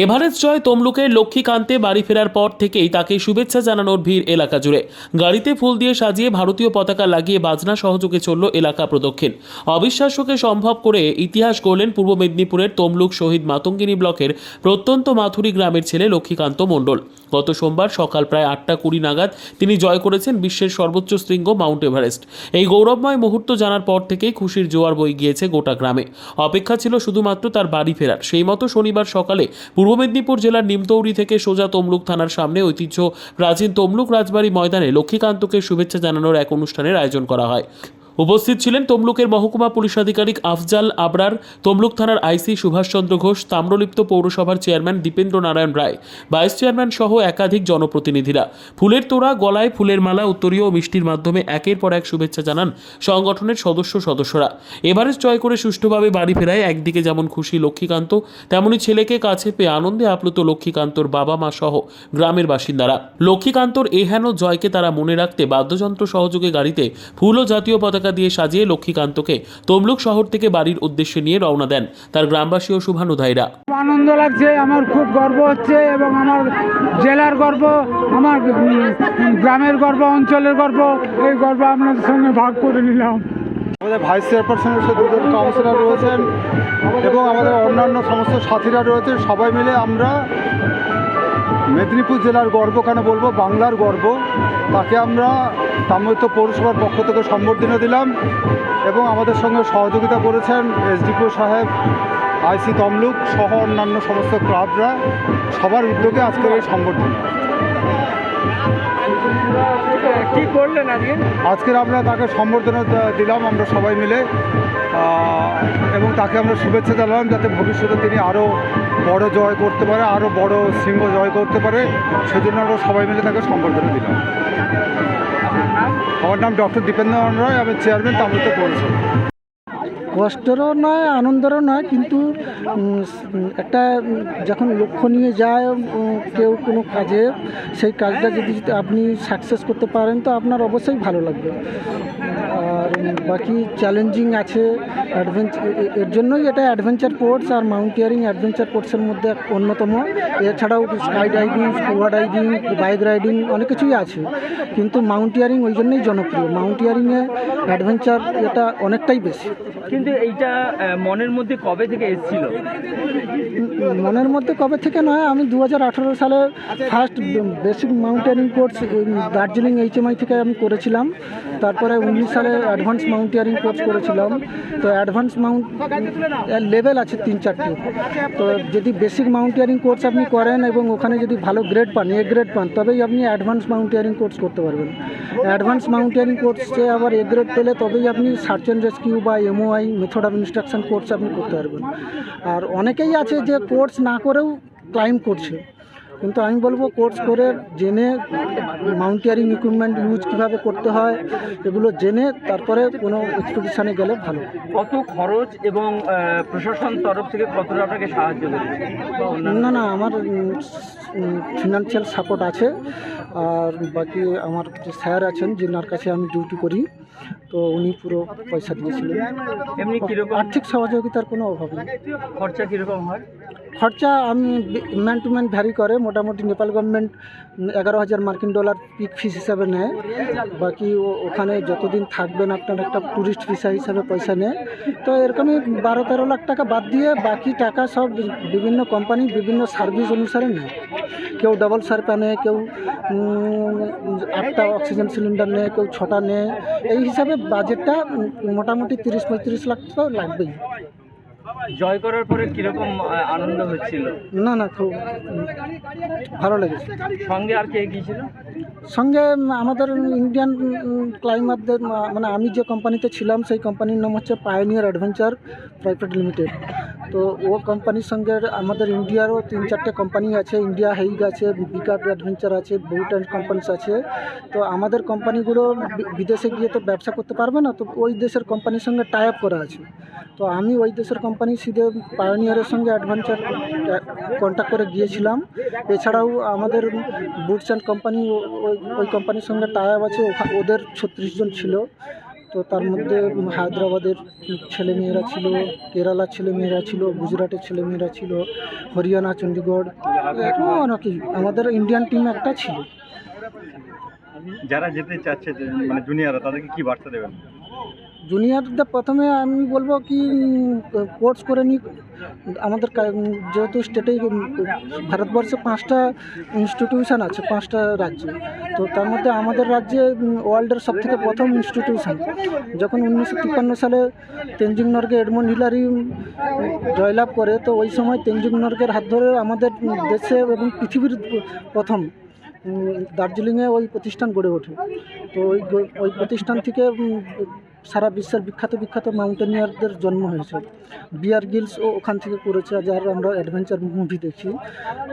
Everest জয় তমলুকের লক্ষ্মীকান্তে বাড়ি ফেরার পর থেকেই তাকে শুভেচ্ছা জানানোর ভিড় এলাকা জুড়ে। গাড়িতে ফুল দিয়ে সাজিয়ে ভারতীয় পতাকা লাগিয়ে বাজনা সহযোগে চলল এলাকা প্রদক্ষিণ। অবিশ্বাস্যকে সম্ভব করে ইতিহাস গড়লেন পূর্ব মেদিনীপুরের তমলুক শহীদ মাতঙ্গিনী ব্লকের প্রত্যন্ত মাথুরি গ্রামের ছেলে লক্ষ্মীকান্ত মণ্ডল। গত সোমবার সকাল প্রায় 8টা 20 নাগাদ তিনি জয় করেছেন বিশ্বের সর্বোচ্চ শৃঙ্গ মাউন্ট এভারেস্ট। এই গৌরবময় মুহূর্ত জানার পর থেকেই খুশির জোয়ার বয়ে গিয়েছে গোটা গ্রামে। অপেক্ষা ছিল শুধুমাত্র তার বাড়ি ফেরার। সেই মতো শনিবার সকালে পূর্ব মেদিনীপুর জেলার নিমতৌড়ি থেকে সোজা তমলুক থানার সামনে ঐতিহ্য প্রাচীন তমলুক রাজবাড়ি ময়দানে লক্ষ্মীকান্তকে শুভেচ্ছা জানানোর এক অনুষ্ঠানের আয়োজন করা হয়। উপস্থিত ছিলেন তমলুকের মহকুমা পুলিশ আধিকারিক আফজাল আবরার, তমলুক থানার আইসি সুভাষচন্দ্র ঘোষ, তাম্রলিপ্ত পৌরসভার chairman Dipendra Narayan Roy, vice chairman সহ একাধিক জনপ্রতিনিধিরা। ফুলের তোড়া, গলায় ফুলের মালা, উত্তরীয় ও মিষ্টির মাধ্যমে একের পর এক শুভেচ্ছা জানান সংগঠনের সদস্যরা। এভারেস্ট জয় করে সুষ্ঠুভাবে বাড়ি ফেরায় একদিকে যেমন খুশি লক্ষ্মীকান্ত, তেমনি ছেলেকে কাছে পেয়ে আনন্দে আপ্লুত লক্ষ্মীকান্তর বাবা মা সহ গ্রামের বাসিন্দারা। লক্ষ্মীকান্তর এহেন জয়কে তারা মনে রাখতে বাদ্যযন্ত্র সহযোগে গাড়িতে ফুল ও জাতীয় পতাকা দিয়ে সাজিয়ে লক্ষ্মীকান্তকে তমলুক শহর থেকে বাড়ির উদ্দেশ্যে নিয়ে রওনা দেন তার গ্রামবাসী ও শুভানুধ্যায়ীরা। আনন্দ লাগছে, আমার খুব গর্ব হচ্ছে এবং আমার জেলার গর্ব, আমার গ্রামের গর্ব, অঞ্চলের গর্ব, এই গর্ব আপনাদের সঙ্গে ভাগ করে নিলাম। আমাদের ভাইস চেয়ারপারসনের সাথে দুজন কাউন্সিলর রয়েছেন এবং আমাদের অন্যান্য সমস্ত সাথীরা রয়েছেন। সবাই মিলে আমরা মেদিনীপুর জেলার গর্ব কেন বলবো, বাংলার গর্ব, তাকে আমরা তাম্রলিপ্ত পৌরসভার পক্ষ থেকে সম্বর্ধনা দিলাম এবং আমাদের সঙ্গে সহযোগিতা করেছেন এসডিপিও সাহেব, আইসি তমলুক সহ অন্যান্য সমস্ত ক্লাবরা। সবার উদ্যোগে আজকের এই সম্বর্ধনা। কি করলেন আজকের আমরা তাকে সম্বর্ধনা দিলাম আমরা সবাই মিলে, এবং তাকে আমরা শুভেচ্ছা জানালাম যাতে ভবিষ্যতে তিনি আরও বড় জয় করতে পারে, আরও বড় শৃঙ্গ জয় করতে পারে। সেজন্য আমরা সবাই মিলে তাকে সম্বর্ধনা দিলাম। আমার নাম ডক্টর দীপেন্দ্র নারায়ণ রায়, আমি চেয়ারম্যান তাম্রলিপ্ত পৌরসভা। কষ্টেরও নয়, আনন্দেরও নয়, কিন্তু একটা যখন লক্ষ্য নিয়ে যায় কেউ কোনো কাজে, সেই কাজটা যদি আপনি সাকসেস করতে পারেন তো আপনার অবশ্যই ভালো লাগবে। আর বাকি চ্যালেঞ্জিং আছে, এর জন্যই এটা অ্যাডভেঞ্চার স্পোর্টস, আর মাউন্টেনিয়ারিং অ্যাডভেঞ্চার স্পোর্টসের মধ্যে অন্যতম। এছাড়াও sky diving, scuba diving, bike riding অনেক কিছুই আছে, কিন্তু মাউন্টেনিয়ারিং ওই জন্যই জনপ্রিয়। মাউন্টেনিয়ারিংয়ে অ্যাডভেঞ্চার এটা অনেকটাই বেশি। কিন্তু এইটা মনের মধ্যে কবে থেকে এসেছিল? মনের মধ্যে কবে থেকে নয়, আমি 2018 সালে first basic mountaineering course Darjeeling HMI থেকে আমি করেছিলাম। তারপরে 19 সালে অ্যাডভান্স মাউন্টেনিয়ারিং কোর্স করেছিলাম। তো অ্যাডভান্স মাউন্ট লেভেল আছে 3-4টি। তো যদি বেসিক মাউন্টেনিয়ারিং কোর্স আপনি করেন এবং ওখানে যদি ভালো গ্রেড পান, A গ্রেড পান, তবেই আপনি অ্যাডভান্স মাউন্টেনিয়ারিং কোর্স করতে পারবেন। অ্যাডভান্স মাউন্টেনিয়ারিং কোর্সে আবার A গ্রেড পেলে তবেই আপনি সার্চ অ্যান্ড রেস্কিউ বা MOI method of instruction course আপনি করতে পারবেন। আর অনেকেই আছে যে কোর্স না করেও ক্লাইম্ব করছে, কিন্তু আমি বলবো কোর্স করে জেনে মাউন্টেনিয়ারিং ইকুইপমেন্ট ইউজ কীভাবে করতে হয় এগুলো জেনে তারপরে কোনো এক্সপিডিশনে গেলে ভালো। কত খরচ এবং প্রশাসন তরফ থেকে কতটা আপনাকে সাহায্য করেছে? না, আমার ফিনান্সিয়াল সাপোর্ট আছে। আর বাকি আমার যে স্যার আছেন, যেনার কাছে আমি ডিউটি করি, তো উনি পুরো পয়সা দিয়েছিলেন। এমনি কীরকম আর্থিক সহযোগিতার কোনো অভাব নেই। খরচা কীরকম হয়? খরচা আমি ম্যান টু ম্যান ভ্যারি করে। মোটামুটি নেপাল গভর্নমেন্ট 11,000 মার্কিন ডলার পিক ফিস হিসাবে নেয়। বাকি ওখানে যতদিন থাকবেন আপনার একটা ট্যুরিস্ট ভিসা হিসাবে পয়সা নেয়। তো এরকমই 12-13 লাখ টাকা বাদ দিয়ে বাকি টাকা সব বিভিন্ন কোম্পানি বিভিন্ন সার্ভিস অনুসারে নেয়। কেউ ডাবল সার্পা নেয়, কেউ 8টা অক্সিজেন সিলিন্ডার নেয়, কেউ 6টা নেয়। এই হিসাবে বাজেটটা মোটামুটি 30-35 লাখ তো লাগবেই। জয় করার পরে কিরকম আনন্দ হচ্ছিল? না, খুব ভালো লেগেছে। সঙ্গে আর কে গিয়েছিল? সঙ্গে আমাদের ইন্ডিয়ান ক্লাইম্বারদের, মানে আমি যে কোম্পানিতে ছিলাম সেই কোম্পানির নাম হচ্ছে পায়োনিয়ার অ্যাডভেঞ্চার প্রাইভেট লিমিটেড। তো ও কোম্পানির সঙ্গে আমাদের ইন্ডিয়ারও 3-4টে কোম্পানি আছে। ইন্ডিয়া হেইগ আছে, বিকার অ্যাডভেঞ্চার আছে, বহুত অ্যান্ড কোম্পানিস আছে। তো আমাদের কোম্পানিগুলো বিদেশে গিয়ে তো ব্যবসা করতে পারবে না, তো ওই দেশের কোম্পানির সঙ্গে টাই আপ করা আছে। তো আমি ওই দেশের কোম্পানি সিধে পায়োনিয়ারের সঙ্গে অ্যাডভেঞ্চার কন্ট্যাক্ট করে গিয়েছিলাম। এছাড়াও আমাদের বুটস অ্যান্ড কোম্পানি ওই কোম্পানির সঙ্গে টাই আপ আছে, ওদের 36 জন ছিল। তো তার মধ্যে হায়দ্রাবাদের ছেলেমেয়েরা ছিল, কেরালার ছেলেমেয়েরা ছিল, গুজরাটের ছেলেমেয়েরা ছিল, হরিয়ানা, চণ্ডীগড়, এরকম অনেক আমাদের ইন্ডিয়ান টিম একটা ছিল। যারা যেতে চাচ্ছে মানে জুনিয়ররা, তাদেরকে কি বার্তা দেবেন? জুনিয়রদের প্রথমে আমি বলবো কি কোর্স করে নিই। আমাদের যেহেতু স্টেটেই ভারতবর্ষে 5টা ইনস্টিটিউশন আছে 5টা রাজ্যে, তো তার মধ্যে আমাদের রাজ্যে ওয়ার্ল্ডের সবথেকে প্রথম ইনস্টিটিউশন। যখন 1953 সালে তেনজিং নরগে এডমন্ড হিলারি জয়লাভ করে, তো ওই সময় তেনজিং নরগের হাত ধরে আমাদের দেশে এবং পৃথিবীর প্রথম দার্জিলিংয়ে ওই প্রতিষ্ঠান গড়ে ওঠে। তো ওই প্রতিষ্ঠান থেকে সারা বিশ্বের বিখ্যাত মাউন্টেনিয়ারদের জন্ম হয়েছে। বিয়ার গিলসও ওখান থেকে করেছে, যার আমরা অ্যাডভেঞ্চার মুভি দেখি।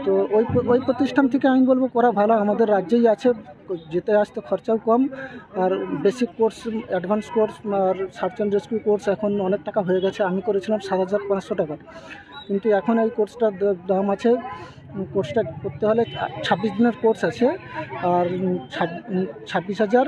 তো ওই প্রতিষ্ঠান থেকে আমি বলবো করা ভালো। আমাদের রাজ্যেই আছে, যেতে আসতে খরচাও কম, আর বেসিক কোর্স, অ্যাডভান্স কোর্স আর সার্চ অ্যান্ড রেস্কিউ কোর্স এখন অনেক টাকা হয়ে গেছে। আমি করেছিলাম 7,500 টাকা, কিন্তু এখন এই কোর্সটার দাম আছে, কোর্সটা করতে হলে 26 দিনের কোর্স আছে, আর 26,000